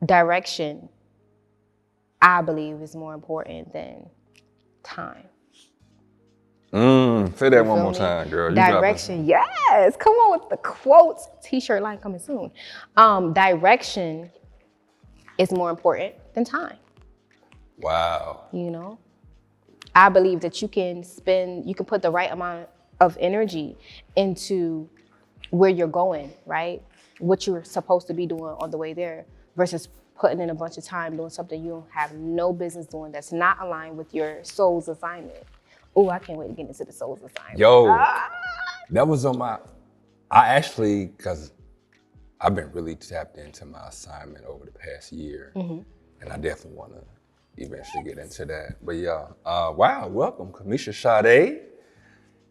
direction, I believe, is more important than time. Say that You one feel more me? time, girl. You dropping Direction, yes. Come on with the quotes. T-shirt line coming soon. Direction is more important than time. Wow. You know, I believe that you can put the right amount of energy into where you're going, right? What you're supposed to be doing on the way there versus putting in a bunch of time doing something you have no business doing that's not aligned with your soul's assignment. Oh, I can't wait to get into the soul's assignment. Yo, that was on my, because I've been really tapped into my assignment over the past year. And I definitely want to eventually get into that. But yeah, wow, welcome, Kamesha Sade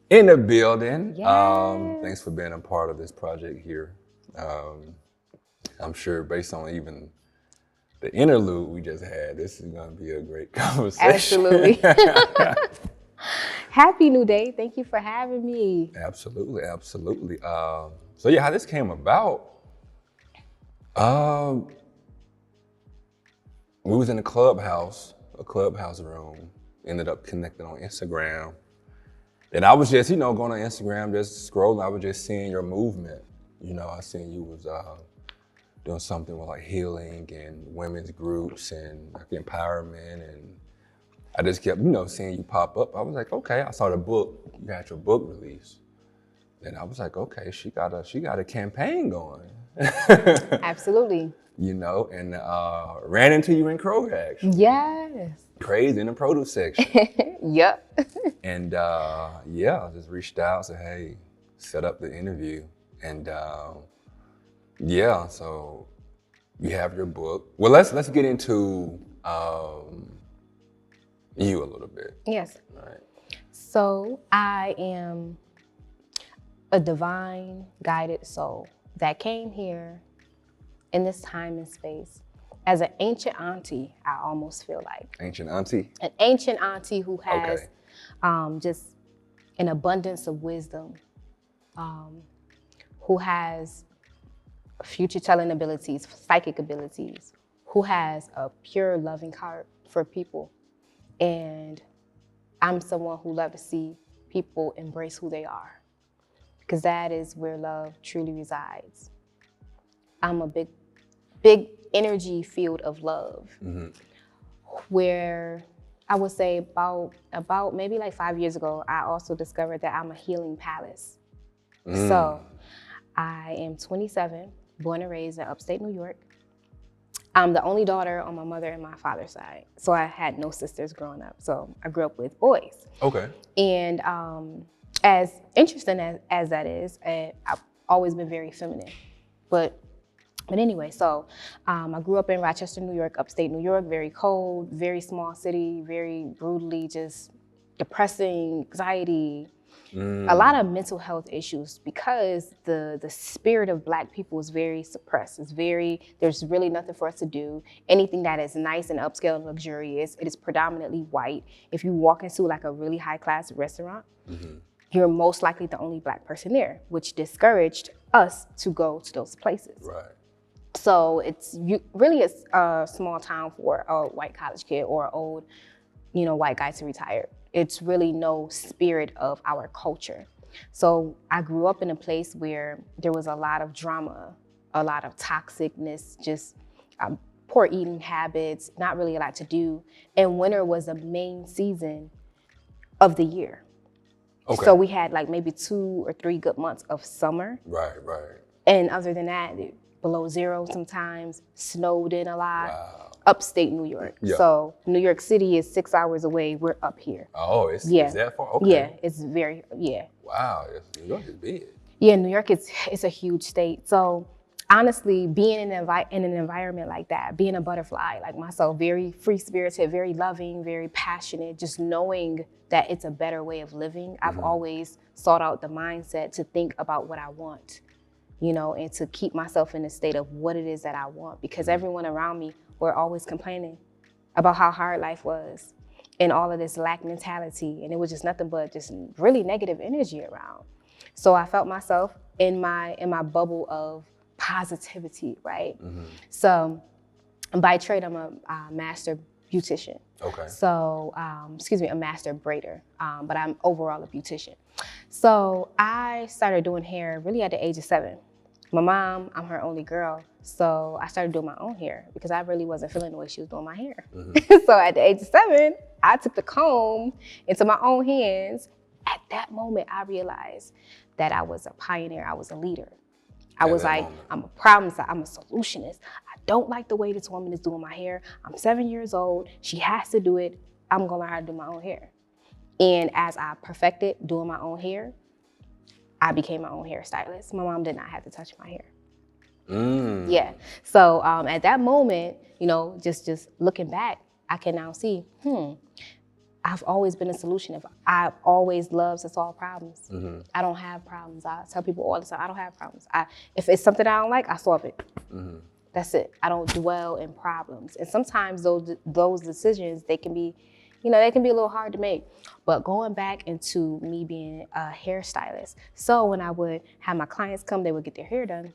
in the building. Yes. Thanks for being a part of this project here. I'm sure based on even the interlude we just had, this is going to be a great conversation. Absolutely. Happy New Day. Thank you for having me. Absolutely, absolutely. So yeah, how this came about, we was in a clubhouse room, ended up connecting on Instagram. And I was just, going on Instagram, just scrolling. I was just seeing your movement. I seen you was doing something with like healing and women's groups and like empowerment. And I just kept, seeing you pop up. I was like, okay, I saw the book, you had your book release. And I was like, okay, she got a campaign going. Absolutely. And ran into you in Kroger, actually. Yes. Crazy in the produce section. Yep. And I just reached out, said, hey, set up the interview. And so you have your book. Well, let's get into you a little bit. Yes. All right. So I am a divine guided soul that came here in this time and space as an ancient auntie, I almost feel like. Ancient auntie? An ancient auntie who has Okay. just an abundance of wisdom, who has future telling abilities, psychic abilities, who has a pure loving heart for people. And I'm someone who loves to see people embrace who they are, because that is where love truly resides. I'm a big energy field of love, where I would say about maybe like 5 years ago, I also discovered that I'm a healing palace. So I am 27, born and raised in upstate New York. I'm the only daughter on my mother and my father's side. So I had no sisters growing up. So I grew up with boys. Okay. And as interesting as that is, I've always been very feminine. But anyway, so I grew up in Rochester, New York, upstate New York, very cold, very small city, very brutally just depressing, anxiety, a lot of mental health issues, because the spirit of Black people is very suppressed. There's really nothing for us to do. Anything that is nice and upscale and luxurious, it is predominantly white. If you walk into like a really high class restaurant, you're most likely the only Black person there, which discouraged us to go to those places. Right. So it's really a small town for a white college kid or an old, white guy to retire. It's really no spirit of our culture. So I grew up in a place where there was a lot of drama, a lot of toxicness, just poor eating habits, not really a lot to do. And winter was the main season of the year. Okay. So we had like maybe 2 or 3 good months of summer. Right. And other than that, below zero sometimes, snowed in a lot. Wow. Upstate New York. Yeah. So New York City is 6 hours away. We're up here. Oh, is that far? Okay. Yeah, it's very, Wow, New York is big. Yeah, New York is a huge state. So honestly, being in an environment like that, being a butterfly like myself, very free-spirited, very loving, very passionate, just knowing that it's a better way of living. I've always sought out the mindset to think about what I want, and to keep myself in a state of what it is that I want, because everyone around me were always complaining about how hard life was and all of this lack mentality. And it was just nothing but just really negative energy around. So I felt myself in my bubble of positivity, right? So By trade, I'm a master beautician. Okay. So, a master braider, but I'm overall a beautician. So I started doing hair really at the age of 7. My mom, I'm her only girl, so I started doing my own hair because I really wasn't feeling the way she was doing my hair. So at the age of 7, I took the comb into my own hands. At that moment, I realized that I was a pioneer, I was a leader. I was like, moment. I'm a problem solver, I'm a solutionist. I don't like the way this woman is doing my hair. I'm 7 years old, she has to do it. I'm gonna learn how to do my own hair. And as I perfected doing my own hair, I became my own hairstylist. My mom did not have to touch my hair. Yeah. So at that moment, just looking back, I can now see, I've always been a solution. I've always loved to solve problems. I don't have problems. I tell people all the time, I don't have problems. If it's something I don't like, I solve it. That's it. I don't dwell in problems. And sometimes those decisions, they can be a little hard to make. But going back into me being a hairstylist, so when I would have my clients come, they would get their hair done,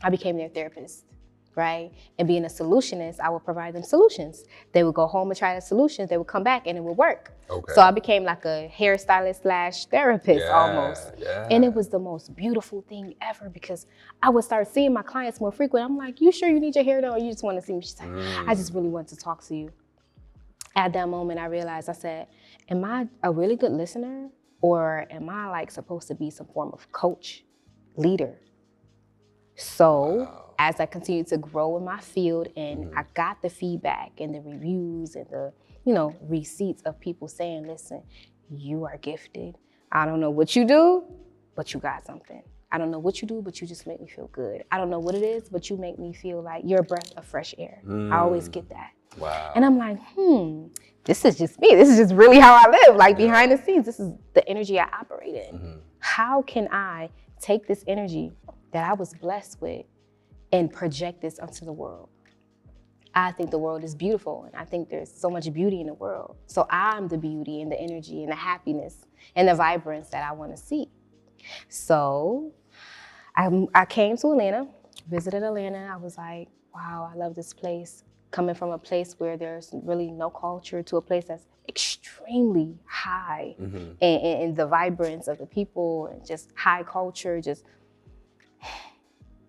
I became their therapist, right? And being a solutionist, I would provide them solutions. They would go home and try the solutions, they would come back and it would work. Okay. So I became like a hairstylist / therapist almost. Yeah. And it was the most beautiful thing ever because I would start seeing my clients more frequent. I'm like, you sure you need your hair done or you just want to see me? She's like, I just really want to talk to you. At that moment, I realized, I said, am I a really good listener or am I like supposed to be some form of coach, leader? So as I continued to grow in my field and I got the feedback and the reviews and the, receipts of people saying, listen, you are gifted. I don't know what you do, but you got something. I don't know what you do, but you just make me feel good. I don't know what it is, but you make me feel like you're a breath of fresh air. I always get that. Wow. And I'm like, this is just me. This is just really how I live. Like behind the scenes, this is the energy I operate in. How can I take this energy that I was blessed with and project this onto the world? I think the world is beautiful and I think there's so much beauty in the world. So I'm the beauty and the energy and the happiness and the vibrance that I want to see. So I came to Atlanta, visited Atlanta. I was like, wow, I love this place. Coming from a place where there's really no culture to a place that's extremely high and the vibrance of the people and just high culture,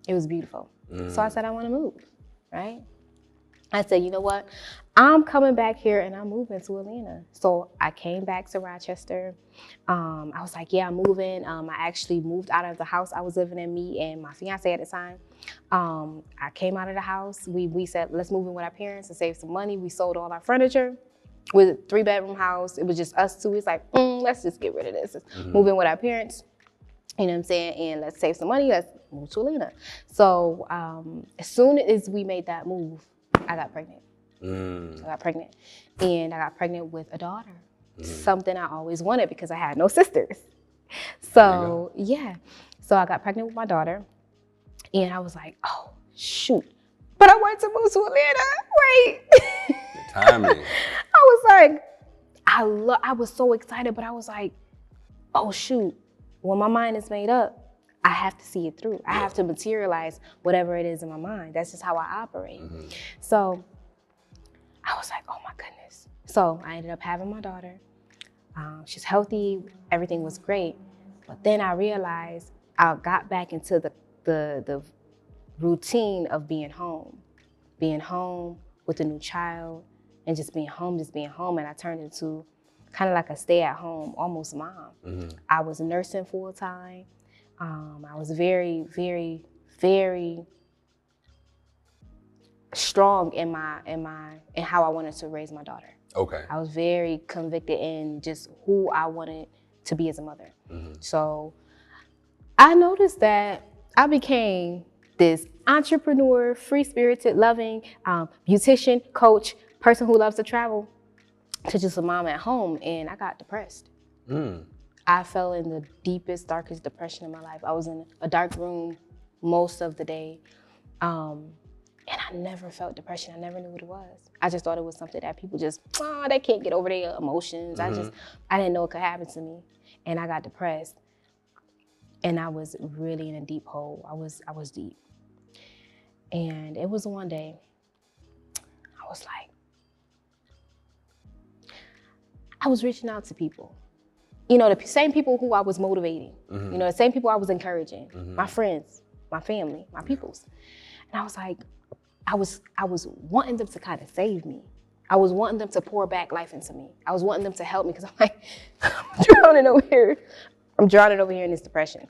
it was beautiful. So I said, I want to move, right? I said, you know what? I'm coming back here and I'm moving to Atlanta. So I came back to Rochester. I was like, yeah, I'm moving. I actually moved out of the house I was living in, me and my fiance at the time. I came out of the house. We said, let's move in with our parents and save some money. We sold all our furniture with a 3-bedroom house. It was just us two. It's like, let's just get rid of this. Move in with our parents. You know what I'm saying? And let's save some money. Let's move to Atlanta. So as soon as we made that move, I got pregnant. I got pregnant. And I got pregnant with a daughter. Something I always wanted because I had no sisters. So yeah. So I got pregnant with my daughter. And I was like, oh, shoot. But I wanted to move to Atlanta. Wait. The timing. I was like, I was so excited, but I was like, oh, shoot. When my mind is made up, I have to see it through. I have to materialize whatever it is in my mind. That's just how I operate. So I was like, oh my goodness. So I ended up having my daughter. She's healthy, everything was great. But then I realized I got back into the routine of being home with a new child and just being home. And I turned into kind of like a stay-at-home, almost mom. I was nursing full-time. I was very, very, very strong in how I wanted to raise my daughter. Okay. I was very convicted in just who I wanted to be as a mother. So I noticed that I became this entrepreneur, free-spirited, loving beautician, coach, person who loves to travel, to just a mom at home, and I got depressed. I fell in the deepest, darkest depression in my life. I was in a dark room most of the day, and I never felt depression. I never knew what it was. I just thought it was something that people just, they can't get over their emotions. I didn't know it could happen to me, and I got depressed, and I was really in a deep hole. I was deep, and it was one day was like, I was reaching out to people. You know, the same people who I was motivating, you know, the same people I was encouraging, my friends, my family, my peoples. And I was like, I was wanting them to kind of save me. I was wanting them to pour back life into me. I was wanting them to help me because I'm like, I'm drowning over here. I'm drowning over here in this depression.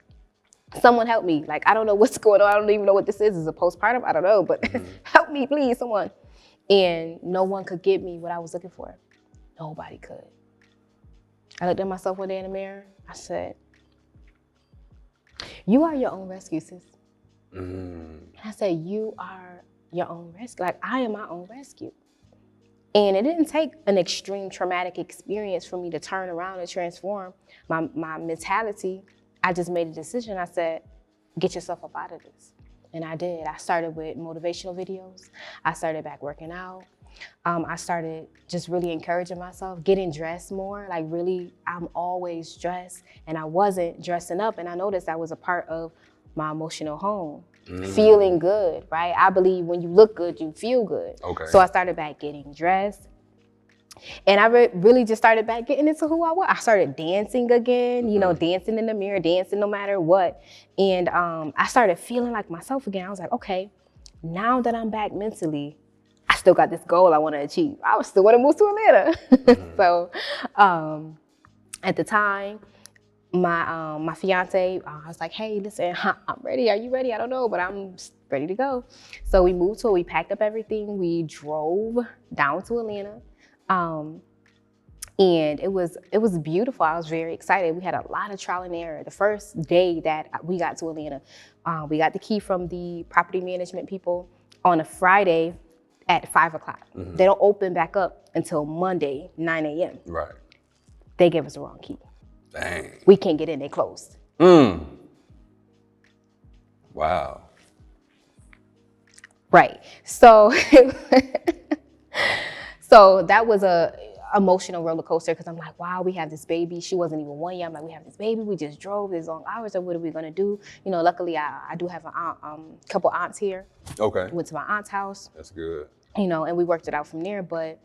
Someone help me. Like, I don't know what's going on. I don't even know what this is. Is it postpartum? I don't know, but help me, please, someone. And no one could give me what I was looking for. Nobody could. I looked at myself one day in the mirror. I said, you are your own rescue, sis. And I said, you are your own rescue. Like, I am my own rescue. And it didn't take an extreme traumatic experience for me to turn around and transform my mentality. I just made a decision. I said, get yourself up out of this. And I did. I started with motivational videos. I started back working out. I started just really encouraging myself, getting dressed more. Like, really, I'm always dressed, and I wasn't dressing up. And I noticed that was a part of my emotional home. Feeling good, right? I believe when you look good, you feel good. Okay. So I started back getting dressed. And I really just started back getting into who I was. I started dancing again, you know, dancing in the mirror, dancing no matter what. And I started feeling like myself again. I was like, okay, now that I'm back mentally, I still got this goal I want to achieve. I still want to move to Atlanta. So at the time, my fiance, I was like, hey, listen, I'm ready. Are you ready? I don't know, but I'm ready to go. So we moved we packed up everything. We drove down to Atlanta. And it was beautiful. I was very excited. We had a lot of trial and error. The first day that we got to Atlanta, we got the key from the property management people on a Friday at 5 o'clock. They don't open back up until Monday, 9 a.m. Right. They gave us the wrong key. Dang. We can't get in, they closed. Wow. Right. So, so that was a emotional roller coaster because I'm like, wow, we have this baby. She wasn't even 1 year. I'm like, we have this baby. We just drove these long hours. So what are we gonna do? You know, luckily I do have a couple aunts here. Okay. Went to my aunt's house. That's good. You know, and we worked it out from there. But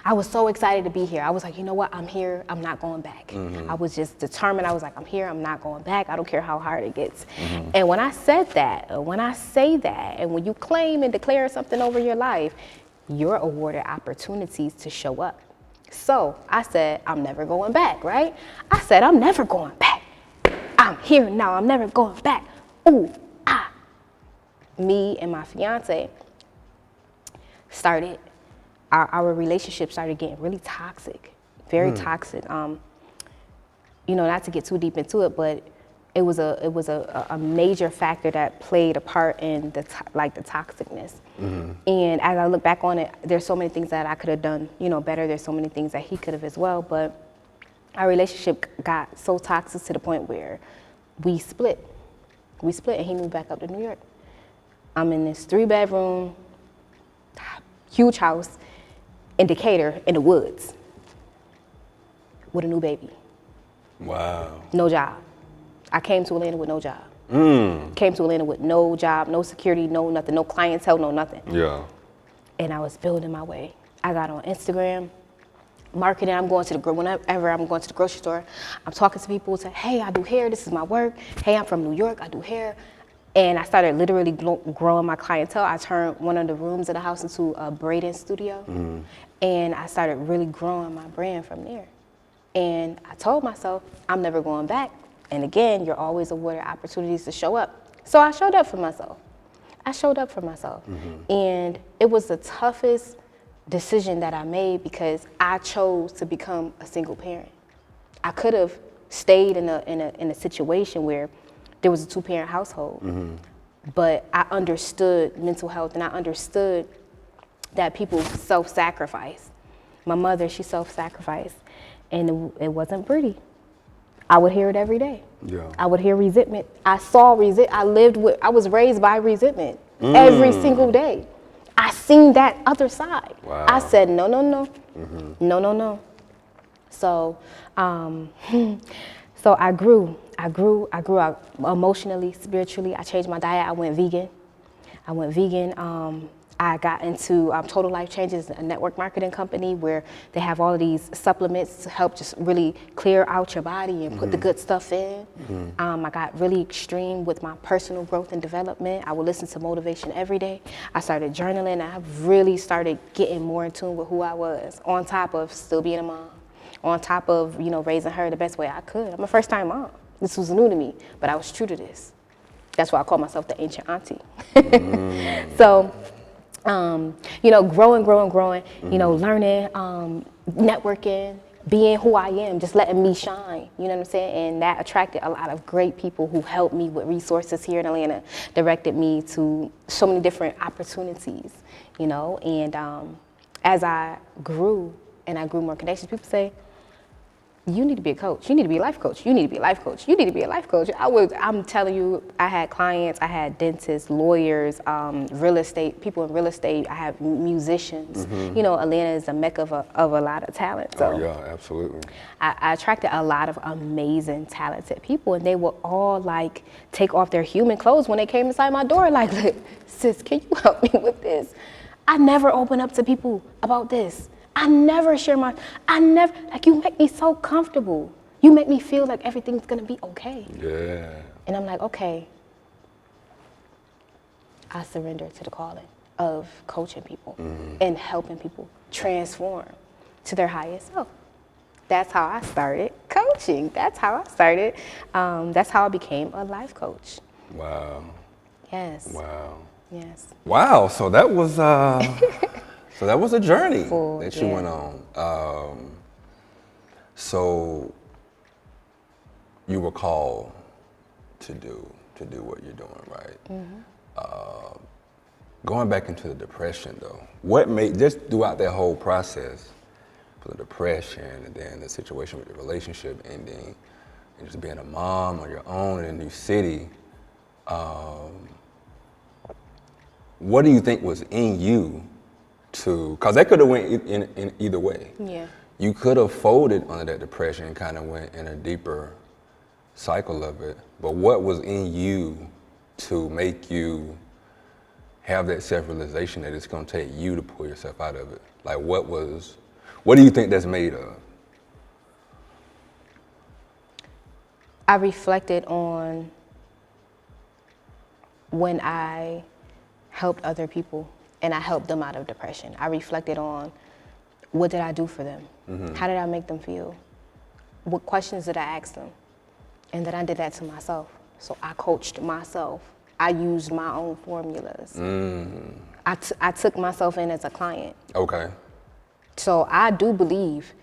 I was so excited to be here. I was like, you know what? I'm here. I'm not going back. I was just determined. I was like, I'm here. I'm not going back. I don't care how hard it gets. And when I said that, when I say that, and when you claim and declare something over your life, you're awarded opportunities to show up. So I said, I'm never going back, right? I said, I'm never going back. I'm here now. I'm never going back. Ooh, ah. Me and my fiance started, our relationship started getting really toxic, very toxic. You know, not to get too deep into it, but it was a major factor that played a part in the toxicness. And as I look back on it, there's so many things that I could have done, you know, better. There's so many things that he could have as well. But our relationship got so toxic to the point where we split. We split, and he moved back up to New York. I'm in this 3-bedroom, huge house in Decatur in the woods with a new baby. Wow. No job. I came to Atlanta with no job. Came to Atlanta with no job, no security, no nothing, no clientele, no nothing. Yeah. And I was building my way. I got on Instagram, marketing. I'm going to whenever I'm going to the grocery store, I'm talking to people, say, hey, I do hair, this is my work. Hey, I'm from New York, I do hair. And I started literally growing my clientele. I turned one of the rooms of the house into a braiding studio. And I started really growing my brand from there. And I told myself, I'm never going back. And again, you're always awarded opportunities to show up. So I showed up for myself. And it was the toughest decision that I made because I chose to become a single parent. I could have stayed in a situation where there was a 2-parent household, but I understood mental health, and I understood that people self-sacrifice. My mother, she self-sacrificed, and it wasn't pretty. I would hear it every day. Yeah. I would hear resentment. I was raised by resentment every single day. I seen that other side. Wow. I said, no, no, no, no, no, no. So, so I grew up emotionally, spiritually. I changed my diet. I went vegan. I got into Total Life Changes, a network marketing company where they have all of these supplements to help just really clear out your body and put the good stuff in. I got really extreme with my personal growth and development. I would listen to motivation every day. I started journaling. I really started getting more in tune with who I was, on top of still being a mom, on top of, you know, raising her the best way I could. I'm a first-time mom. This was new to me, but I was true to this. That's why I call myself the ancient auntie. So, you know, growing, you know, learning, networking, being who I am, just letting me shine, you know what I'm saying? And that attracted a lot of great people who helped me with resources here in Atlanta, directed me to so many different opportunities, you know? And as I grew and I grew more connections, people say, you need to be a coach. You need to be a life coach. You need to be a life coach. You need to be a life coach. I'm telling you, I had clients, I had dentists, lawyers, real estate, people in real estate. I have musicians. You know, Atlanta is a mecca of a lot of talent. So Oh, yeah, absolutely. I attracted a lot of amazing, talented people, and they would all like take off their human clothes when they came inside my door. Like, look, sis, can you help me with this? I never open up to people about this. I never share like, you make me so comfortable. You make me feel like everything's gonna be okay. Yeah. And I'm like, okay, I surrender to the calling of coaching people and helping people transform to their highest self. That's how I started coaching. That's how I started. That's how I became a life coach. Wow. Yes. Wow. Yes. Wow. So that was so that was a journey that you yeah. went on. So you were called to do what you're doing, right? Going back into the depression though, what made, just throughout that whole process, for the depression and then the situation with the relationship ending and just being a mom on your own in a new city, what do you think was in you to, because that could have went in either way. Yeah. You could have folded under that depression and kind of went in a deeper cycle of it, but what was in you to make you have that self-realization that it's going to take you to pull yourself out of it? Like, what do you think that's made of? I reflected on when I helped other people and I helped them out of depression. I reflected on, what did I do for them? How did I make them feel? What questions did I ask them? And then I did that to myself. So I coached myself. I used my own formulas. I took myself in as a client. Okay. So I do believe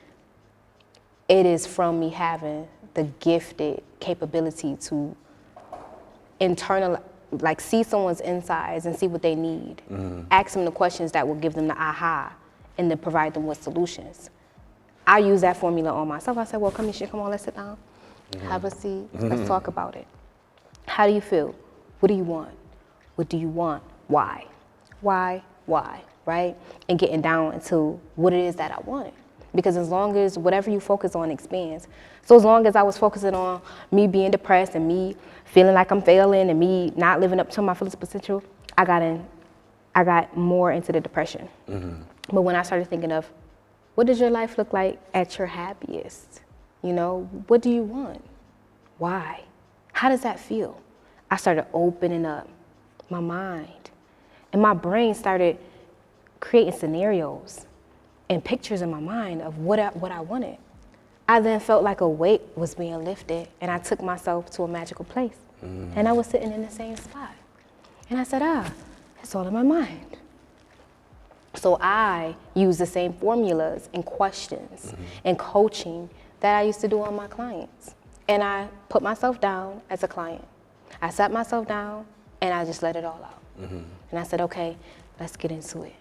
it is from me having the gifted capability to like see someone's insides and see what they need. Ask them the questions that will give them the aha and then provide them with solutions. I use that formula on myself. I said, well, Kamesha, come on, let's sit down, have a seat, let's talk about it. How do you feel? What do you want? What do you want? Why? Why? Right? And getting down into what it is that I wanted. Because as long as whatever you focus on expands. So as long as I was focusing on me being depressed and me feeling like I'm failing and me not living up to my fullest potential, I got more into the depression. But when I started thinking of, what does your life look like at your happiest? You know, what do you want? Why? How does that feel? I started opening up my mind, and my brain started creating scenarios and pictures in my mind of what I wanted. I then felt like a weight was being lifted, and I took myself to a magical place. And I was sitting in the same spot. And I said, it's all in my mind. So I use the same formulas and questions and coaching that I used to do on my clients. And I put myself down as a client. I sat myself down and I just let it all out. And I said, okay, let's get into it.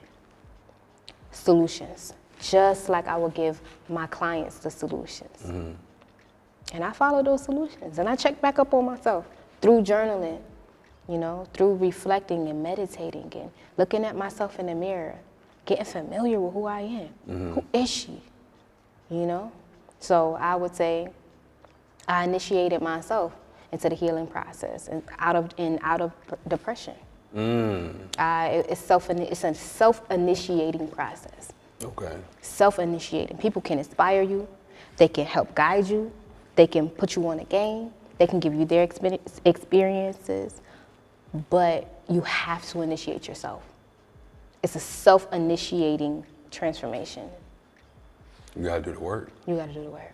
Solutions, just like I would give my clients the solutions. And I followed those solutions and I checked back up on myself through journaling, you know, through reflecting and meditating and looking at myself in the mirror, getting familiar with who I am. Who is she? You know? So I would say I initiated myself into the healing process and out of depression. It's a self-initiating process. Okay. Self-initiating. People can inspire you. They can help guide you. They can put you on a game. They can give you their experiences. But you have to initiate yourself. It's a self-initiating transformation. You gotta do the work. You gotta do the work.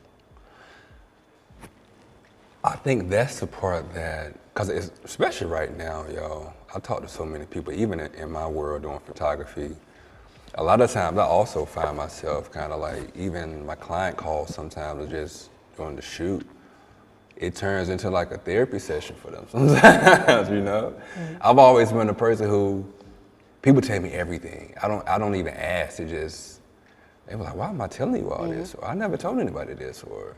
I think that's the part that, because especially right now, yo, I talk to so many people, even in my world doing photography. A lot of times I also find myself kind of like, even my client calls sometimes are just doing the shoot. It turns into like a therapy session for them sometimes, you know? Mm-hmm. I've always been a person who, people tell me everything. I don't even ask, they were like, why am I telling you all this? Or I never told anybody this, or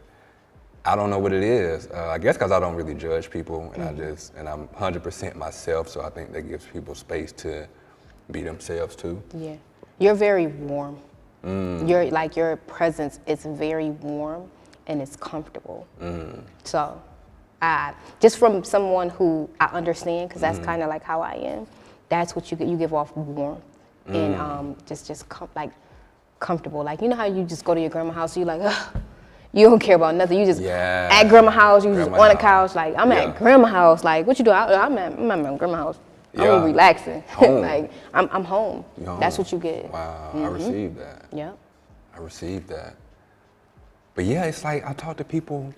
I don't know what it is. I guess because I don't really judge people, and I'm 100% myself, so I think that gives people space to be themselves too. Yeah, you're very warm. Your presence is very warm and it's comfortable. So, just from someone who I understand, because that's kind of like how I am. That's what you give off warmth and comfortable. Like, you know how you just go to your grandma's house, you like, ugh. You don't care about nothing. You just at grandma's house. You just on the couch. Like, I'm at grandma's house. Like, what you do? I'm at grandma's house. I'm relaxing. Like, I'm home. That's what you get. Wow, I received that. Yeah. I received that. But yeah, it's like I talk to people,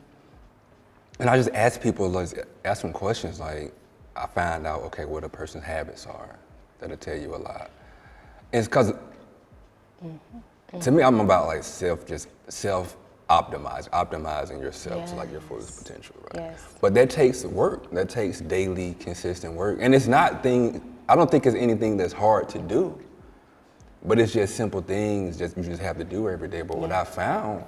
and I just ask people, like, ask them questions. Like, I find out, okay, what a person's habits are. That'll tell you a lot. And it's because, to me, I'm about like optimizing yourself to like your fullest potential, right? Yes. But that takes work. That takes daily, consistent work. And it's not I don't think it's anything that's hard to do, but it's just simple things you just have to do every day. But what I found,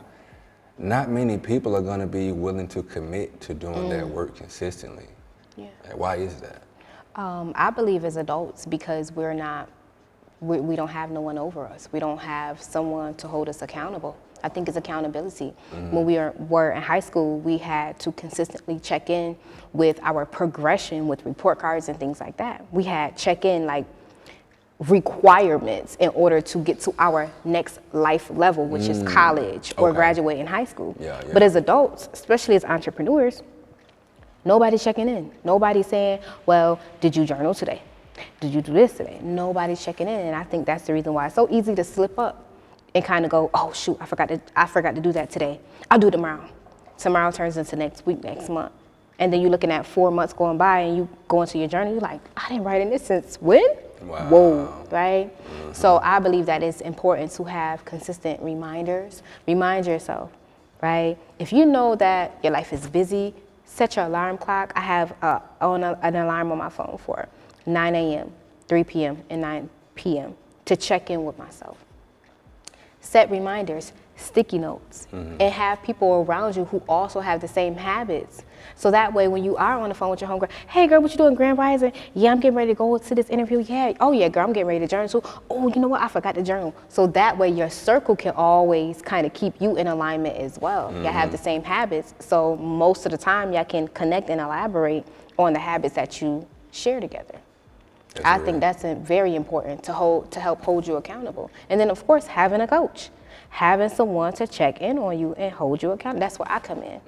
not many people are gonna be willing to commit to doing that work consistently. Yeah. Like, why is that? I believe as adults, because we don't have no one over us. We don't have someone to hold us accountable. I think it's accountability. When we were in high school, we had to consistently check in with our progression with report cards and things like that. We had check-in like requirements in order to get to our next life level, which is college or graduating high school. Yeah. But as adults, especially as entrepreneurs, nobody's checking in. Nobody's saying, well, did you journal today? Did you do this today? Nobody's checking in, and I think that's the reason why it's so easy to slip up and kind of go, oh shoot, I forgot to do that today. I'll do it tomorrow. Tomorrow turns into next week, next month. And then you're looking at 4 months going by and you go into your journal, you're like, I didn't write in this since when? Wow. Whoa, right? So I believe that it's important to have consistent reminders. Remind yourself, right? If you know that your life is busy, set your alarm clock. I have an alarm on my phone for 9 a.m., 3 p.m., and 9 p.m. to check in with myself. Set reminders, sticky notes, and have people around you who also have the same habits. So that way, when you are on the phone with your homegirl, hey girl, what you doing, Grand Rising? Yeah, I'm getting ready to go to this interview. Yeah, oh yeah, girl, I'm getting ready to journal too. Oh, you know what? I forgot to journal. So that way, your circle can always kind of keep you in alignment as well. Y'all have the same habits, so most of the time, y'all can connect and elaborate on the habits that you share together. I think that's very important to help hold you accountable. And then, of course, having a coach, having someone to check in on you and hold you accountable. That's where I come in.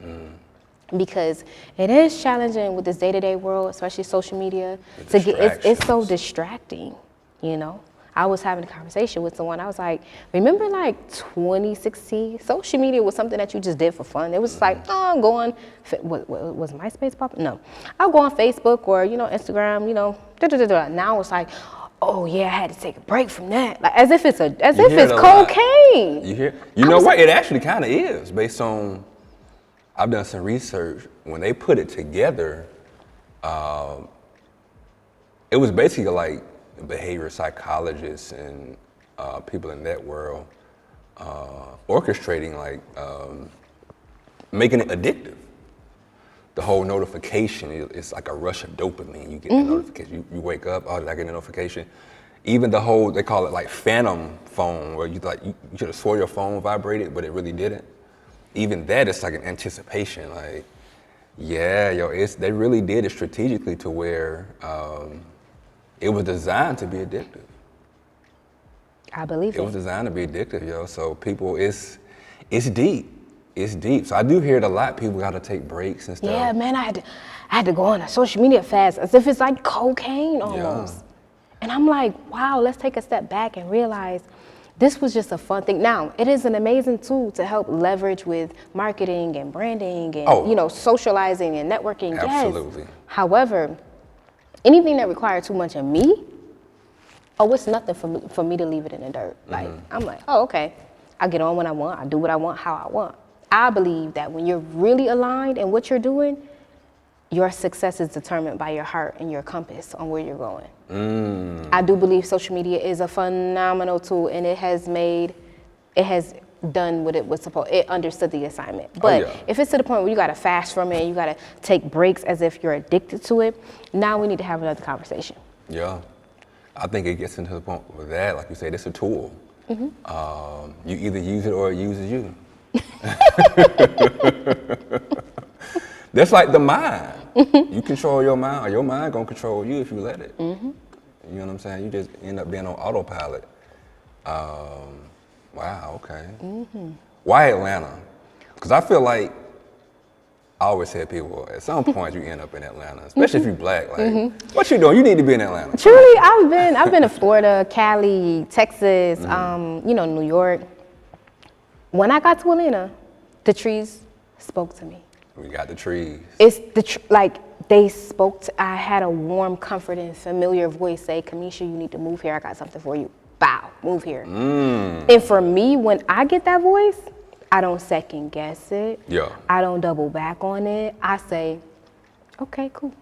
Because it is challenging with this day-to-day world, especially social media. It's so distracting, you know. I was having a conversation with someone. I was like, remember like 2016? Social media was something that you just did for fun. It was like, oh, I'm going, was MySpace popping? No. I'll go on Facebook or, Instagram, Now it's like, oh yeah, I had to take a break from that. Like as if it's cocaine. You know what? It actually kind of is based on, I've done some research. When they put it together, it was basically like behavior psychologists and people in that world orchestrating like making it addictive. The whole notification is like a rush of dopamine. You get the notification. You wake up, oh, did I get a notification? Even the whole, they call it like phantom phone, where you should have swore your phone vibrated, but it really didn't. Even that is like an anticipation. Like, yeah, they really did it strategically to where it was designed to be addictive. I believe It was designed to be addictive, yo. So people, it's deep. It's deep. So I do hear it a lot. People got to take breaks and stuff. Yeah, man, I had to go on a social media fast as if it's like cocaine almost. Yeah. And I'm like, wow, let's take a step back and realize this was just a fun thing. Now, it is an amazing tool to help leverage with marketing and branding and, socializing and networking. Absolutely. Yes. However, anything that requires too much of me, it's nothing for me to leave it in the dirt. Like, I'm like, okay, I get on when I want, I do what I want, how I want. I believe that when you're really aligned in what you're doing, your success is determined by your heart and your compass on where you're going. I do believe social media is a phenomenal tool, and it has done what it was supposed. It understood the assignment. But if it's to the point where you got to fast from it, you got to take breaks as if you're addicted to it, now we need to have another conversation. Yeah, I think it gets into the point with that, like you said, it's a tool. You either use it or it uses you. That's like the mind. You control your mind, or your mind gonna control you if you let it. You know what I'm saying? You just end up being on autopilot. Wow, okay. Why Atlanta? Because I feel like I always tell people at some point you end up in Atlanta, especially if you're black. Like, what you doing? You need to be in Atlanta. Truly, I've been to Florida, Cali, Texas, New York. When I got to Atlanta, the trees spoke to me. We got the trees. It's they spoke to, I had a warm, comforting, familiar voice say, Kamesha, you need to move here. I got something for you. Bow, move here. And for me, when I get that voice, I don't second guess it. Yeah. I don't double back on it. I say, okay, cool.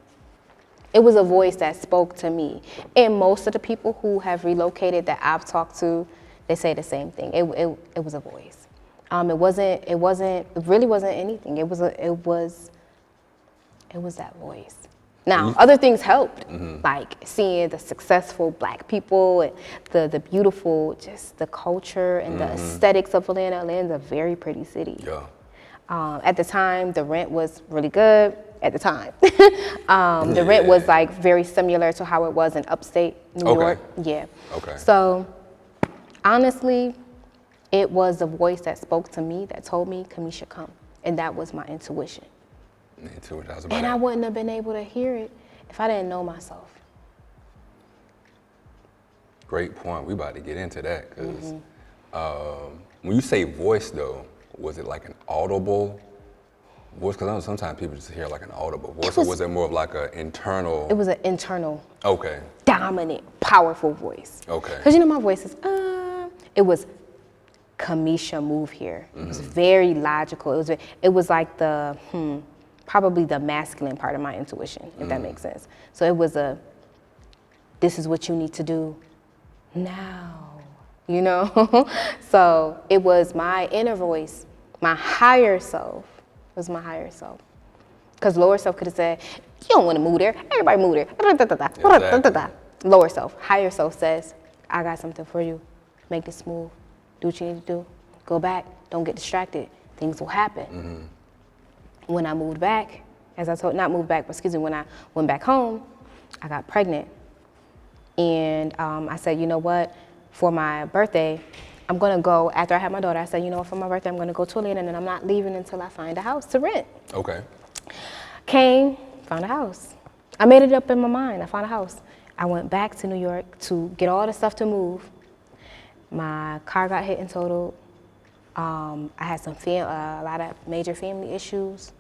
It was a voice that spoke to me. And most of the people who have relocated that I've talked to, they say the same thing. It was a voice. It really wasn't anything. It was that voice. Now, other things helped, like seeing the successful black people and the beautiful, just the culture and the aesthetics of Atlanta. Atlanta's a very pretty city. Yeah. At the time, the rent was really good. At the time, the rent was like very similar to how it was in upstate New York. Yeah. Okay. So, honestly, it was a voice that spoke to me that told me, Kamesha, come. And that was my intuition. And I wouldn't have been able to hear it if I didn't know myself. Great point. We about to get into that because when you say voice, though, was it like an audible voice? Because I know sometimes people just hear like an audible voice, or was it more of like an internal? It was an internal, dominant, powerful voice. Okay. Because my voice is, it was Kamesha, move here. It was very logical. It was like the, probably the masculine part of my intuition, if that makes sense. So it was this is what you need to do now, So it was my inner voice, my higher self. It was my higher self. Because lower self could have said, you don't want to move there. Everybody move there. Exactly. Lower self. Higher self says, I got something for you. Make this move. Do what you need to do. Go back. Don't get distracted. Things will happen. When I moved back, when I went back home, I got pregnant. And I said, you know what? For my birthday, I'm going to go, after I had my daughter, I said, you know what, for my birthday, I'm going to go to Atlanta, and I'm not leaving until I find a house to rent. Okay. Came, found a house. I made it up in my mind. I found a house. I went back to New York to get all the stuff to move. My car got hit and totaled. I had a lot of major family issues.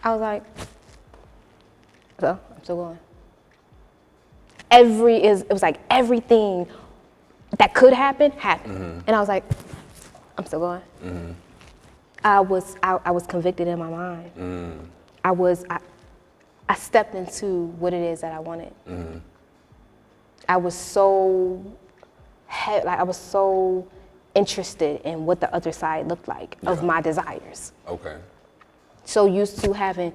I was like, so I'm still going. It was like everything that could happen happened, and I was like, I'm still going. I was convicted in my mind. I stepped into what it is that I wanted. I was so interested in what the other side looked like of my desires. Okay. So used to having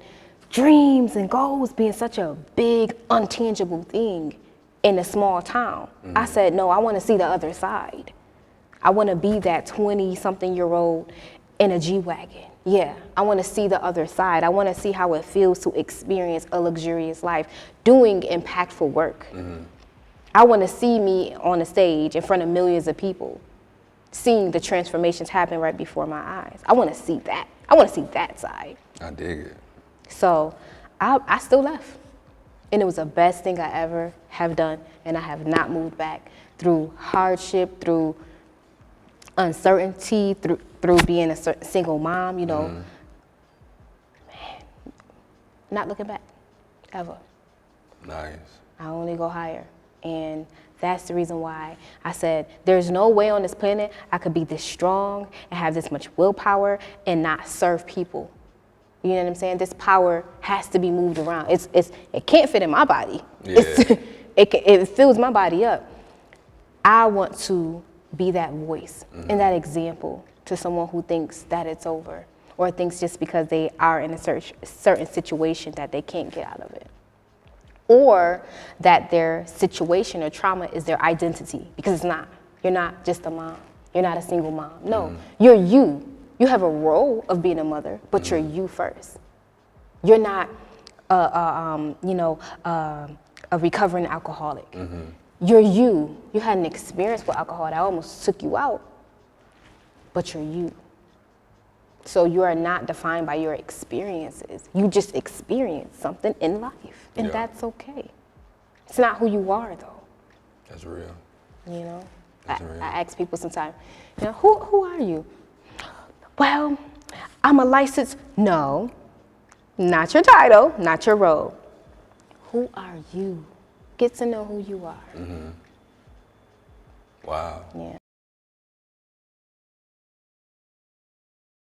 dreams and goals being such a big, untangible thing in a small town. I said, no, I want to see the other side. I want to be that 20-something-year-old in a G-Wagon. Yeah, I want to see the other side. I want to see how it feels to experience a luxurious life doing impactful work. I want to see me on a stage in front of millions of people, seeing the transformations happen right before my eyes. I want to see that. I want to see that side. I dig it. So I still left. And it was the best thing I ever have done. And I have not moved back through hardship, through uncertainty, through being a single mom, you know. Man, not looking back, ever. Nice. I only go higher. And that's the reason why I said there's no way on this planet I could be this strong and have this much willpower and not serve people. You know what I'm saying? This power has to be moved around. It can't fit in my body. Yeah. It fills my body up. I want to be that voice and that example to someone who thinks that it's over, or thinks just because they are in a certain situation that they can't get out of it, or that their situation or trauma is their identity, because it's not. You're not just a mom. You're not a single mom. No, you're you. You have a role of being a mother, but you're you first. You're not, a recovering alcoholic. You're you. You had an experience with alcohol that almost took you out, but you're you. So you are not defined by your experiences. You just experienced something in life, and that's okay. It's not who you are, though. That's real. You know, That's real. I ask people sometimes, you know, who are you? Well, I'm a licensed. No, not your title, not your role. Who are you? Get to know who you are. Wow. Yeah.